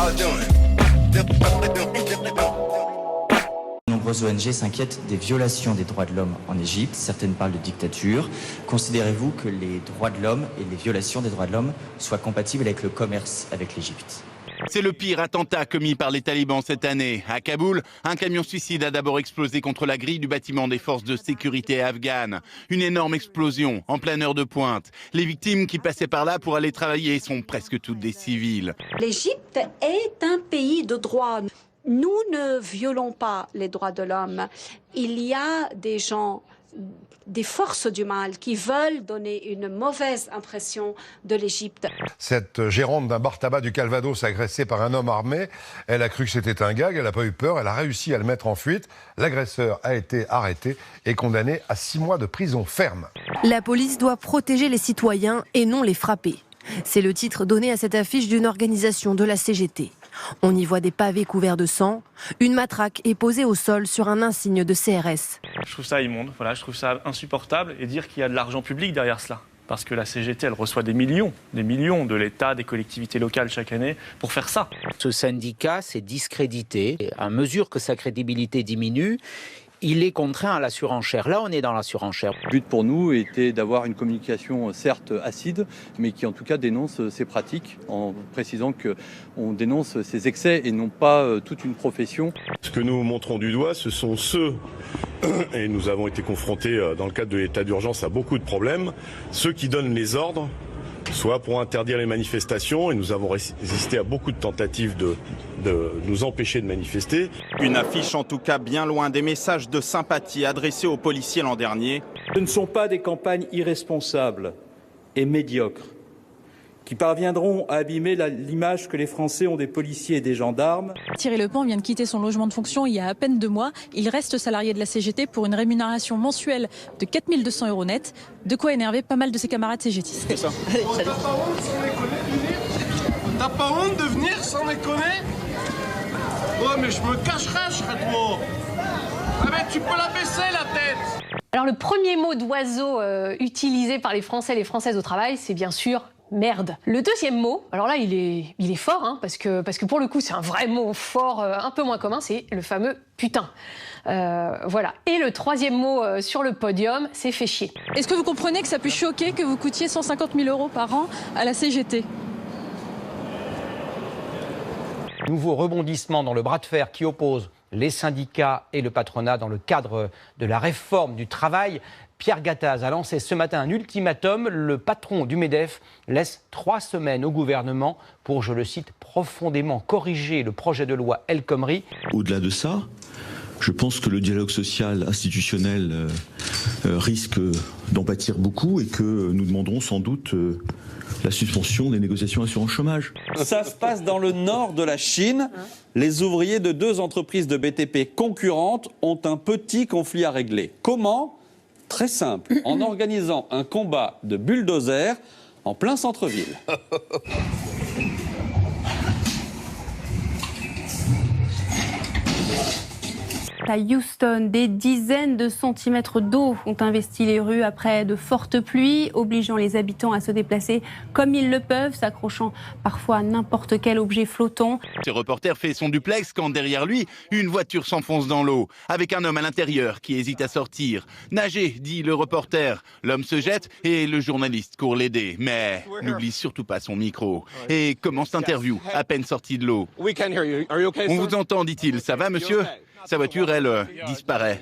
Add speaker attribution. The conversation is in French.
Speaker 1: De nombreuses ONG s'inquiètent des violations des droits de l'homme en Égypte. Certaines parlent de dictature. Considérez-vous que les droits de l'homme et les violations des droits de l'homme soient compatibles avec le commerce avec l'Égypte ?
Speaker 2: C'est le pire attentat commis par les talibans cette année. À Kaboul, un camion suicide a d'abord explosé contre la grille du bâtiment des forces de sécurité afghanes. Une énorme explosion en pleine heure de pointe. Les victimes qui passaient par là pour aller travailler sont presque toutes des civils.
Speaker 3: L'Égypte est un pays de droit. Nous ne violons pas les droits de l'homme. Il y a des gens, des forces du mal qui veulent donner une mauvaise impression de l'Égypte.
Speaker 4: Cette gérante d'un bar tabac du Calvados agressée par un homme armé, elle a cru que c'était un gag, elle n'a pas eu peur, elle a réussi à le mettre en fuite. L'agresseur a été arrêté et condamné à 6 mois de prison ferme.
Speaker 5: La police doit protéger les citoyens et non les frapper. C'est le titre donné à cette affiche d'une organisation de la CGT. On y voit des pavés couverts de sang. Une matraque est posée au sol sur un insigne de CRS.
Speaker 6: Je trouve ça immonde, je trouve ça insupportable et dire qu'il y a de l'argent public derrière cela. Parce que la CGT, elle reçoit des millions de l'État, des collectivités locales chaque année pour faire ça.
Speaker 7: Ce syndicat s'est discrédité. À mesure que sa crédibilité diminue, il est contraint à la surenchère. Là, on est dans la surenchère.
Speaker 8: Le but pour nous était d'avoir une communication certes acide, mais qui en tout cas dénonce ces pratiques, en précisant qu'on dénonce ces excès et non pas toute une profession.
Speaker 9: Ce que nous montrons du doigt, ce sont ceux, et nous avons été confrontés dans le cadre de l'état d'urgence à beaucoup de problèmes, ceux qui donnent les ordres, soit pour interdire les manifestations, et nous avons résisté à beaucoup de tentatives de nous empêcher de manifester.
Speaker 2: Une affiche en tout cas bien loin des messages de sympathie adressés aux policiers l'an dernier.
Speaker 10: Ce ne sont pas des campagnes irresponsables et médiocres qui parviendront à abîmer l'image que les Français ont des policiers et des gendarmes.
Speaker 11: Thierry Lepan vient de quitter son logement de fonction il y a à peine 2 mois. Il reste salarié de la CGT pour une rémunération mensuelle de 4 200 € net. De quoi énerver pas mal de ses camarades CGTistes.
Speaker 6: C'est ça.
Speaker 11: Allez, salut.
Speaker 12: T'as pas honte de venir sans déconner? Ouais, mais je me cacherai, je serais toi. Ah mais tu peux la baisser la tête.
Speaker 13: Alors le premier mot d'oiseau utilisé par les Français et les Françaises au travail, c'est bien sûr merde. Le deuxième mot, alors là il est fort, parce que pour le coup c'est un vrai mot fort, un peu moins commun, c'est le fameux putain. Voilà. Et le troisième mot sur le podium, c'est fait chier.
Speaker 11: Est-ce que vous comprenez que ça peut choquer que vous coûtiez 150 000 € par an à la CGT ?
Speaker 14: Nouveau rebondissement dans le bras de fer qui oppose les syndicats et le patronat dans le cadre de la réforme du travail. Pierre Gattaz a lancé ce matin un ultimatum. Le patron du MEDEF laisse 3 semaines au gouvernement pour, je le cite, profondément corriger le projet de loi El Khomri.
Speaker 15: Au-delà de ça, je pense que le dialogue social institutionnel risque d'en pâtir beaucoup et que nous demanderons sans doute la suspension des négociations assurance chômage.
Speaker 10: Ça se passe dans le nord de la Chine. Les ouvriers de 2 entreprises de BTP concurrentes ont un petit conflit à régler. Comment ? Très simple, en organisant un combat de bulldozer en plein centre-ville.
Speaker 16: À Houston, des dizaines de centimètres d'eau ont investi les rues après de fortes pluies, obligeant les habitants à se déplacer comme ils le peuvent, s'accrochant parfois à n'importe quel objet flottant.
Speaker 2: Ce reporter fait son duplex quand derrière lui, une voiture s'enfonce dans l'eau, avec un homme à l'intérieur qui hésite à sortir. Nager, dit le reporter. L'homme se jette et le journaliste court l'aider. Mais n'oublie surtout pas son micro. Et commence l'interview, à peine sorti de l'eau. On vous entend, dit-il. Ça va, monsieur ? Sa voiture, elle, disparaît.